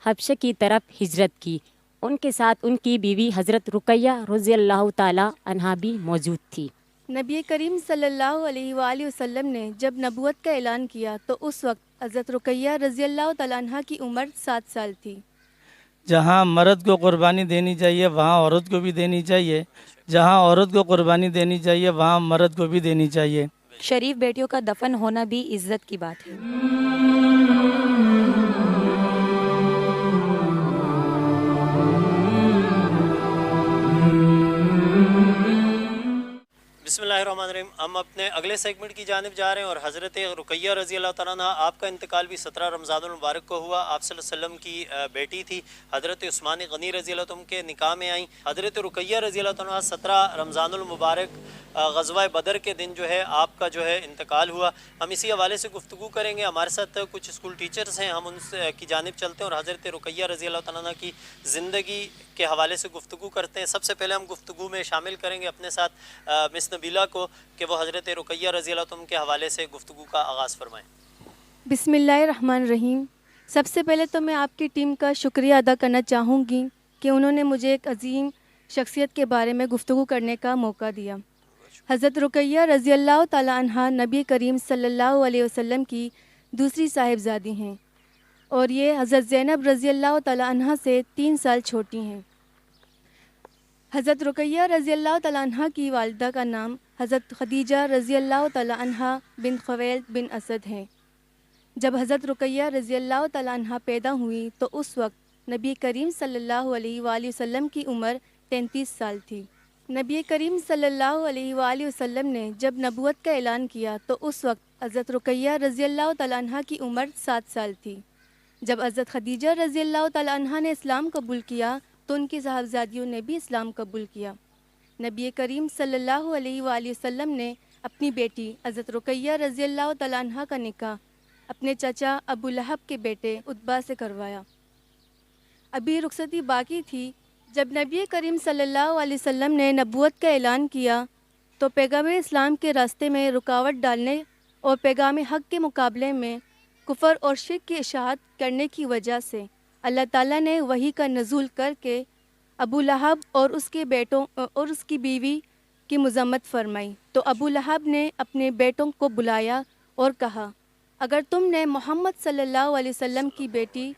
حبشہ کی طرف ہجرت کی۔ ان کے ساتھ ان کی بیوی حضرت رقیہ رضی اللہ تعالی عنہا بھی موجود تھی۔ نبی کریم صلی اللہ علیہ وآلہ وسلم نے جب نبوت کا اعلان کیا تو اس وقت حضرت رقیہ رضی اللہ تعالیٰ عنہ کی عمر 7 سال تھی۔ جہاں مرد کو قربانی دینی چاہیے وہاں عورت کو بھی دینی چاہیے، جہاں عورت کو قربانی دینی چاہیے وہاں مرد کو بھی دینی چاہیے۔ شریف بیٹیوں کا دفن ہونا بھی عزت کی بات ہے۔ بسم اللہ الرحمن الرحیم۔ ہم اپنے اگلے سیگمنٹ کی جانب جا رہے ہیں اور حضرت رقیہ رضی اللہ تعالیٰ عنہ، آپ کا انتقال بھی 17 رمضان المبارک کو ہوا۔ آپ صلی اللہ علیہ وسلم کی بیٹی تھی، حضرت عثمان غنی رضی اللہ عنہ کے نکاح میں آئیں۔ حضرت رقیہ رضی اللہ عنہ 17 رمضان المبارک غزوہ بدر کے دن جو ہے آپ کا جو ہے انتقال ہوا۔ ہم اسی حوالے سے گفتگو کریں گے۔ ہمارے ساتھ کچھ اسکول ٹیچرز ہیں، ہم ان کی جانب چلتے ہیں اور حضرت رقیہ رضی اللہ تعالیٰ عنہ کی زندگی کے حوالے سے گفتگو کرتے ہیں۔ سب سے پہلے ہم گفتگو میں شامل کریں گے اپنے ساتھ مس نبیلہ کو کہ وہ حضرت رقیہ رضی اللہ عنہ کے حوالے سے گفتگو کا آغاز فرمائیں۔ بسم اللہ الرحمن الرحیم۔ سب سے پہلے تو میں آپ کی ٹیم کا شکریہ ادا کرنا چاہوں گی کہ انہوں نے مجھے ایک عظیم شخصیت کے بارے میں گفتگو کرنے کا موقع دیا۔ حضرت رقیہ رضی اللہ تعالی عنہا نبی کریم صلی اللہ علیہ وسلم کی دوسری صاحبزادی ہیں اور یہ حضرت زینب رضی اللہ تعالی عنہا سے 3 سال چھوٹی ہیں۔ حضرت رقیہ رضی اللہ تعالی عنہا کی والدہ کا نام حضرت خدیجہ رضی اللہ تعالی عنہا بن خویلد بن اسد ہیں۔ جب حضرت رقیہ رضی اللہ تعالی عنہا پیدا ہوئی تو اس وقت نبی کریم صلی اللہ علیہ وآلہ وسلم کی عمر 33 سال تھی۔ نبی کریم صلی اللہ علیہ وآلہ وسلم نے جب نبوت کا اعلان کیا تو اس وقت حضرت رقیہ رضی اللہ تعالی عنہا کی عمر 7 سال تھی۔ جب حضرت خدیجہ رضی اللہ تعالی عنہا نے اسلام قبول کیا تو ان کی صاحبزادیوں نے بھی اسلام قبول کیا۔ نبی کریم صلی اللہ علیہ وآلہ وسلم نے اپنی بیٹی حضرت رقیہ رضی اللہ تعالی عنہا کا نکاح اپنے چچا ابو لہب کے بیٹے عتبہ سے کروایا۔ ابھی رخصتی باقی تھی۔ جب نبی کریم صلی اللہ علیہ وسلم نے نبوت کا اعلان کیا تو پیغام اسلام کے راستے میں رکاوٹ ڈالنے اور پیغام حق کے مقابلے میں کفر اور شرک کی اشاعت کرنے کی وجہ سے اللہ تعالیٰ نے وحی کا نزول کر کے ابو لہب اور اس کے بیٹوں اور اس کی بیوی کی مذمت فرمائی۔ تو ابو لہب نے اپنے بیٹوں کو بلایا اور کہا، اگر تم نے محمد صلی اللہ علیہ وسلم کی بیٹی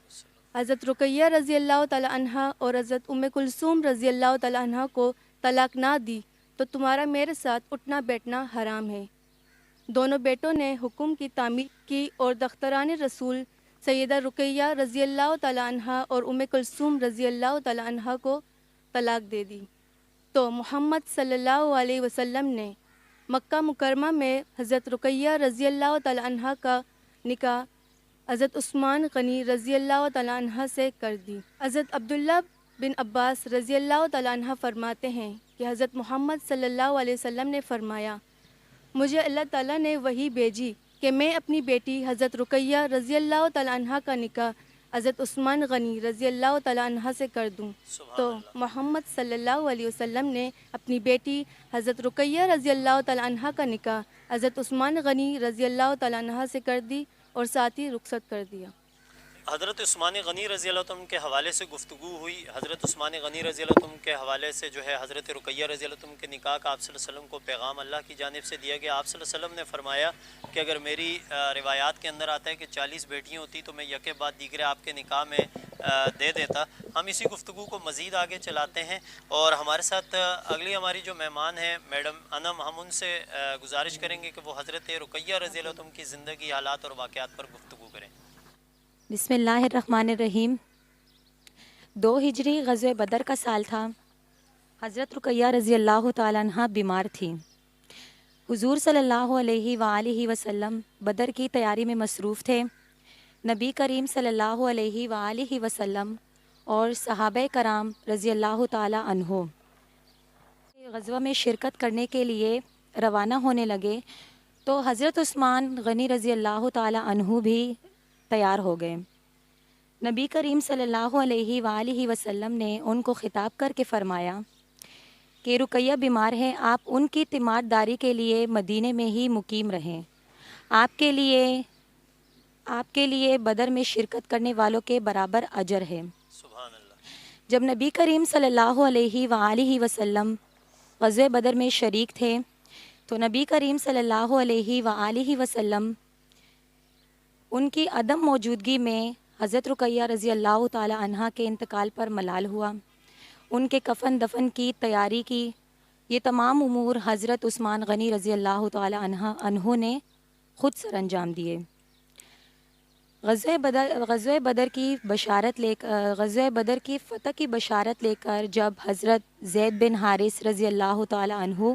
حضرت رقیہ رضی اللہ تعالی عنہا اور حضرت ام کلثوم رضی اللہ تعالی عنہا کو طلاق نہ دی تو تمہارا میرے ساتھ اٹھنا بیٹھنا حرام ہے۔ دونوں بیٹوں نے حکم کی تعمیل کی اور دختران رسول سیدہ رقیہ رضی اللہ تعالی عنہا اور ام کلثوم رضی اللہ تعالی عنہا کو طلاق دے دی۔ تو محمد صلی اللہ علیہ وسلم نے مکہ مکرمہ میں حضرت رقیہ رضی اللہ تعالی عنہا کا نکاح حضرت عثمان غنی رضی اللہ تعالی عنہ سے کر دی۔ حضرت عبداللہ بن عباس رضی اللہ تعالی عنہ فرماتے ہیں کہ حضرت محمد صلی اللہ علیہ وسلم نے فرمایا، مجھے اللہ تعالیٰ نے وحی بھیجی کہ میں اپنی بیٹی حضرت رقیہ رضی اللہ تعالی عنہ کا نکاح حضرت عثمان غنی رضی اللہ تعالی عنہ سے کر دوں۔ تو محمد صلی اللہ علیہ وسلم نے اپنی بیٹی حضرت رقیہ رضی اللہ تعالی عنہ کا نکاح حضرت عثمان غنی رضی اللہ تعالی عنہ سے کر دی اور ساتھ ہی رخصت کر دیا۔ حضرت عثمان غنی رضی اللہ عنہ کے حوالے سے گفتگو ہوئی۔ حضرت عثمان غنی رضی اللہ عنہ کے حوالے سے جو ہے حضرت رقیہ رضی اللہ عنہ کے نکاح کا آپ صلی اللہ علیہ وسلم کو پیغام اللہ کی جانب سے دیا گیا۔ آپ صلی اللہ علیہ وسلم نے فرمایا کہ اگر میری روایات کے اندر آتا ہے کہ 40 بیٹیاں ہوتی تو میں یکے بعد دیگرے آپ کے نکاح میں دے دیتا۔ ہم اسی گفتگو کو مزید آگے چلاتے ہیں اور ہمارے ساتھ اگلی ہماری جو مہمان ہیں میڈم انم، ہم ان سے گزارش کریں گے کہ وہ حضرت رقیہ رضی اللہ عنہ کی زندگی، حالات اور واقعات پر گفتگو کریں۔ بسم اللہ الرحمن الرحیم۔ 2 ہجری غزوہ بدر کا سال تھا۔ حضرت رقیہ رضی اللہ تعالیٰ عنہ بیمار تھیں۔ حضور صلی اللہ علیہ وآلہ وسلم بدر کی تیاری میں مصروف تھے۔ نبی کریم صلی اللہ علیہ وآلہ وسلم اور صحابہ کرام رضی اللہ تعالیٰ عنہ غزوہ میں شرکت کرنے کے لیے روانہ ہونے لگے تو حضرت عثمان غنی رضی اللہ تعالیٰ عنہ بھی تیار ہو گئے۔ نبی کریم صلی اللہ علیہ وآلہ وسلم نے ان کو خطاب کر کے فرمایا کہ رقیہ بیمار ہے، آپ ان کی تیمارداری کے لیے مدینے میں ہی مقیم رہیں۔ آپ کے لیے آپ کے لیے بدر میں شرکت کرنے والوں کے برابر اجر ہے۔ سبحان اللہ۔ جب نبی کریم صلی اللہ علیہ وآلہ وسلم غزوہ بدر میں شریک تھے تو نبی کریم صلی اللہ علیہ وآلہ وسلم ان کی عدم موجودگی میں حضرت رقیہ رضی اللہ تعالی عنہا کے انتقال پر ملال ہوا۔ ان کے کفن دفن کی تیاری کی، یہ تمام امور حضرت عثمان غنی رضی اللہ تعالی عنہ نے خود سر انجام دیے۔ غزوہ بدر کی فتح کی بشارت لے کر جب حضرت زید بن حارث رضی اللہ تعالی عنہ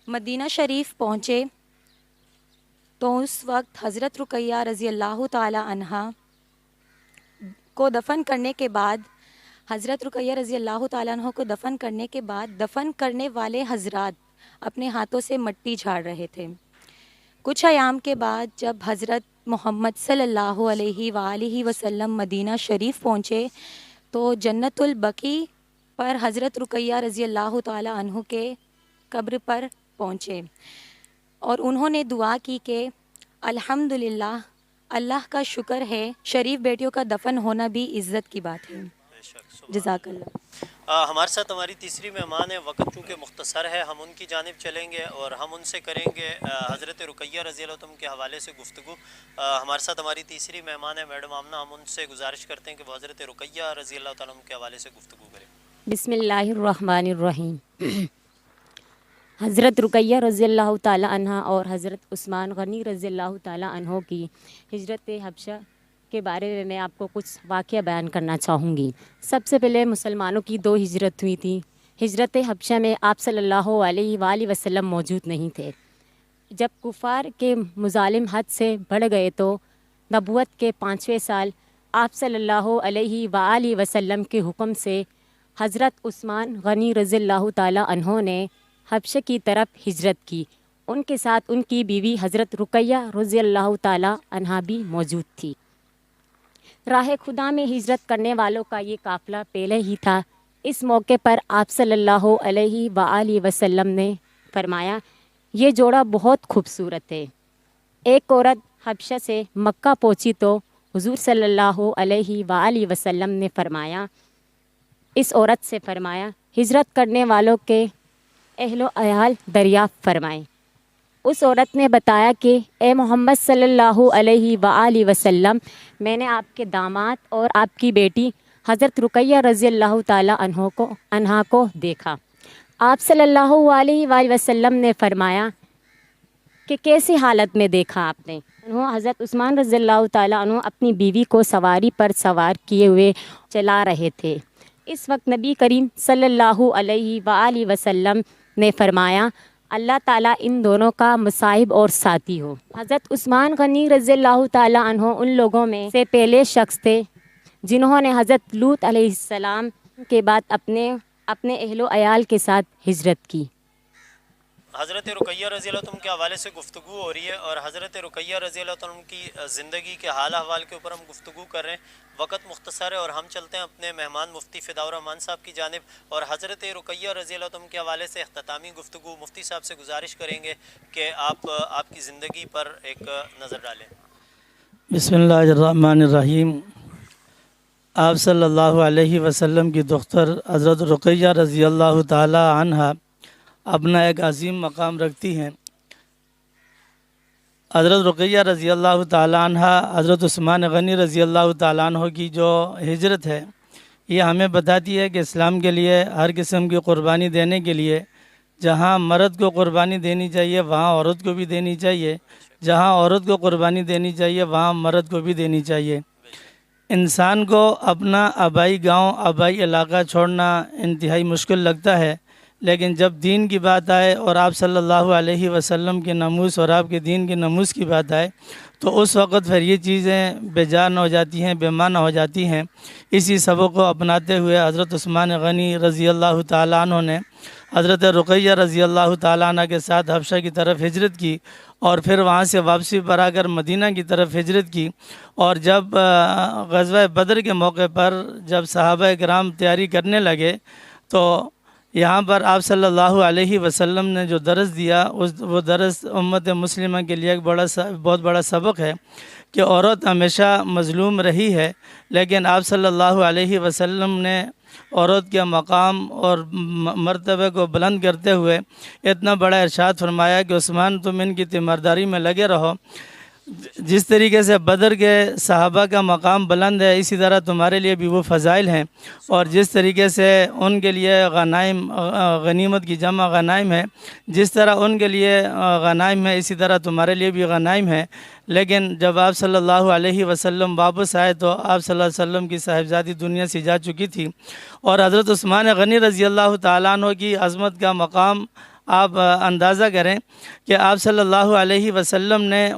مدینہ شریف پہنچے تو اس وقت حضرت رقیہ رضی اللہ تعالی عنہا کو دفن کرنے کے بعد حضرت رقیہ رضی اللہ تعالیٰ عنہ کو دفن کرنے کے بعد دفن کرنے والے حضرات اپنے ہاتھوں سے مٹی جھاڑ رہے تھے۔ کچھ ایام کے بعد جب حضرت محمد صلی اللہ علیہ وآلہ وسلم مدینہ شریف پہنچے تو جنت البقیع پر حضرت رقیہ رضی اللہ تعالیٰ عنہ کے قبر پر پہنچے اور انہوں نے دعا کی کہ الحمدللہ، اللہ کا شکر ہے، شریف بیٹیوں کا دفن ہونا بھی عزت کی بات ہے۔ جزاک اللہ۔ ہمارے ساتھ ہماری تیسری مہمان ہے، وقت چونکہ مختصر ہے ہم ان کی جانب چلیں گے اور ہم ان سے کریں گے حضرت رقیہ رضی اللہ عنہ کے حوالے سے گفتگو۔ ہمارے ساتھ ہماری تیسری مہمان ہے میڈم آمنہ، ہم ان سے گزارش کرتے ہیں کہ وہ حضرت رقیہ رضی اللہ تعالیٰ عنہ کے حوالے سے گفتگو کریں۔ بسم اللہ الرحمن الرحیم۔ حضرت رقیہ رضی اللہ تعالیٰ عنہ اور حضرت عثمان غنی رضی اللہ تعالیٰ عنہ کی ہجرت حبشہ کے بارے میں آپ کو کچھ واقعہ بیان کرنا چاہوں گی۔ سب سے پہلے مسلمانوں کی 2 ہجرت ہوئی تھی۔ ہجرت حبشہ میں آپ صلی اللہ علیہ وآلہ وسلم موجود نہیں تھے۔ جب کفار کے مظالم حد سے بڑھ گئے تو نبوت کے 5ویں سال آپ صلی اللہ علیہ وآلہ وسلم کے حکم سے حضرت عثمان غنی رضی اللہ تعالیٰ عنہ نے حبشہ کی طرف ہجرت کی۔ ان کے ساتھ ان کی بیوی حضرت رقیہ رضی اللہ تعالیٰ عنہ بھی موجود تھی۔ راہ خدا میں ہجرت کرنے والوں کا یہ قافلہ پہلے ہی تھا۔ اس موقع پر آپ صلی اللہ علیہ وآلہ وسلم نے فرمایا، یہ جوڑا بہت خوبصورت ہے۔ ایک عورت حبشہ سے مکہ پہنچی تو حضور صلی اللہ علیہ وآلہ وسلم نے فرمایا، اس عورت سے فرمایا، ہجرت کرنے والوں کے اہل و عیال دریافت فرمائیں۔ اس عورت نے بتایا کہ اے محمد صلی اللہ علیہ وآلہ وسلم، میں نے آپ کے داماد اور آپ کی بیٹی حضرت رقیہ رضی اللہ تعالیٰ عنہا کو دیکھا۔ آپ صلی اللہ علیہ وآلہ وسلم نے فرمایا کہ کیسی حالت میں دیکھا آپ نے؟ حضرت عثمان رضی اللہ تعالیٰ عنہ اپنی بیوی کو سواری پر سوار کیے ہوئے چلا رہے تھے۔ اس وقت نبی کریم صلی اللہ علیہ وآلہ وسلم نے فرمایا، اللہ تعالیٰ ان دونوں کا مصاحب اور ساتھی ہو۔ حضرت عثمان غنی رضی اللہ تعالیٰ عنہ ان لوگوں میں سے پہلے شخص تھے جنہوں نے حضرت لوط علیہ السلام کے بعد اپنے اہل و عیال کے ساتھ ہجرت کی۔ حضرت رقیہ رضی اللہ عنہ کے حوالے سے گفتگو ہو رہی ہے اور حضرت رقیہ رضی اللہ عنہ کی زندگی کے حال احوال کے اوپر ہم گفتگو کر رہے ہیں۔ وقت مختصر ہے اور ہم چلتے ہیں اپنے مہمان مفتی فداء الرحمان صاحب کی جانب اور حضرت رقیہ رضی اللہ عنہ کے حوالے سے اختتامی گفتگو مفتی صاحب سے گزارش کریں گے کہ آپ کی زندگی پر ایک نظر ڈالیں۔ بسم اللہ الرحمن الرحیم۔ آپ صلی اللہ علیہ وسلم کی دختر حضرت رقیہ رضی اللہ تعالی عنہ اپنا ایک عظیم مقام رکھتی ہیں۔ حضرت رقیہ رضی اللہ تعالیٰ عنہ حضرت عثمان غنی رضی اللہ تعالیٰ عنہ کی جو ہجرت ہے یہ ہمیں بتاتی ہے کہ اسلام کے لیے ہر قسم کی قربانی دینے کے لیے جہاں مرد کو قربانی دینی چاہیے وہاں عورت کو بھی دینی چاہیے، جہاں عورت کو قربانی دینی چاہیے وہاں مرد کو بھی دینی چاہیے۔ انسان کو اپنا آبائی گاؤں آبائی علاقہ چھوڑنا انتہائی مشکل لگتا ہے، لیکن جب دین کی بات آئے اور آپ صلی اللہ علیہ وسلم کے ناموس اور آپ کے دین کے ناموس کی بات آئے تو اس وقت پھر یہ چیزیں بے جان ہو جاتی ہیں، بے معنی ہو جاتی ہیں۔ اسی سبق کو اپناتے ہوئے حضرت عثمان غنی رضی اللہ تعالیٰ عنہ نے حضرت رقیہ رضی اللہ تعالیٰ عنہ کے ساتھ حبشہ کی طرف ہجرت کی اور پھر وہاں سے واپسی پر آ کر مدینہ کی طرف ہجرت کی۔ اور جب غزوہ بدر کے موقع پر جب صحابہ کرام تیاری کرنے لگے تو یہاں پر آپ صلی اللہ علیہ وسلم نے جو درس دیا وہ درس امت مسلمہ کے لیے ایک بہت بڑا سبق ہے کہ عورت ہمیشہ مظلوم رہی ہے، لیکن آپ صلی اللہ علیہ وسلم نے عورت کے مقام اور مرتبے کو بلند کرتے ہوئے اتنا بڑا ارشاد فرمایا کہ عثمان تم ان کی تیمارداری میں لگے رہو، جس طریقے سے بدر کے صحابہ کا مقام بلند ہے اسی طرح تمہارے لیے بھی وہ فضائل ہیں، اور جس طریقے سے ان کے لیے غنائم غنیمت کی جمع غنائم ہے، جس طرح ان کے لیے غنائم ہے اسی طرح تمہارے لیے بھی غنائم ہے۔ لیکن جب آپ صلی اللہ علیہ وسلم واپس آئے تو آپ صلی اللہ علیہ وسلم کی صاحبزادی دنیا سے جا چکی تھی، اور حضرت عثمان غنی رضی اللہ تعالیٰ عنہ کی عظمت کا مقام آپ اندازہ کریں کہ آپ صلی اللہ علیہ وسلم نے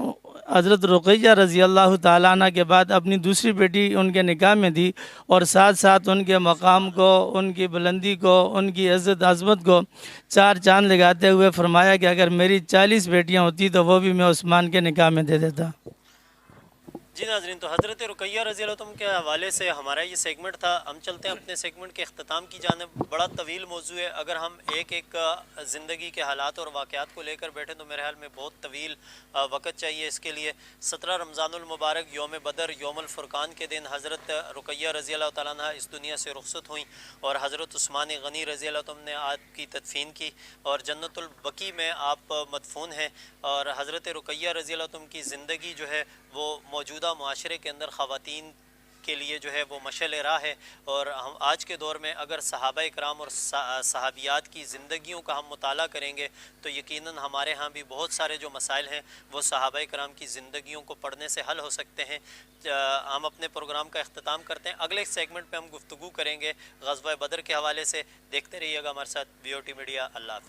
حضرت رقیہ رضی اللہ تعالیٰ عنہ کے بعد اپنی دوسری بیٹی ان کے نکاح میں دی، اور ساتھ ساتھ ان کے مقام کو، ان کی بلندی کو، ان کی عزت عظمت کو چار چاند لگاتے ہوئے فرمایا کہ اگر میری 40 بیٹیاں ہوتی تو وہ بھی میں عثمان کے نکاح میں دے دیتا۔ جی ناظرین، تو حضرت رقیہ رضی اللہ عنہ کے حوالے سے ہمارا یہ سیگمنٹ تھا۔ ہم چلتے ہیں اپنے سیگمنٹ کے اختتام کی جانب۔ بڑا طویل موضوع ہے، اگر ہم ایک ایک زندگی کے حالات اور واقعات کو لے کر بیٹھیں تو میرے خیال میں بہت طویل وقت چاہیے اس کے لیے۔ 17 رمضان المبارک یوم بدر، یوم الفرقان کے دن حضرت رقیہ رضی اللہ تعالیٰ عنہ اس دنیا سے رخصت ہوئیں، اور حضرت عثمان غنی رضی اللہ عنہ نے آپ کی تدفین کی اور جنت البقیع میں آپ مدفون ہیں۔ اور حضرت رقیہ رضی اللہ عنہ کی زندگی جو ہے وہ موجودہ معاشرے کے اندر خواتین کے لیے جو ہے وہ مشعل راہ ہے، اور ہم آج کے دور میں اگر صحابہ اکرام اور صحابیات کی زندگیوں کا ہم مطالعہ کریں گے تو یقیناً ہمارے ہاں بھی بہت سارے جو مسائل ہیں وہ صحابہ اکرام کی زندگیوں کو پڑھنے سے حل ہو سکتے ہیں۔ ہم اپنے پروگرام کا اختتام کرتے ہیں۔ اگلے سیگمنٹ پہ ہم گفتگو کریں گے غزوہ بدر کے حوالے سے۔ دیکھتے رہیے گا ہمارے ساتھ VOT میڈیا۔ اللہ حافظ۔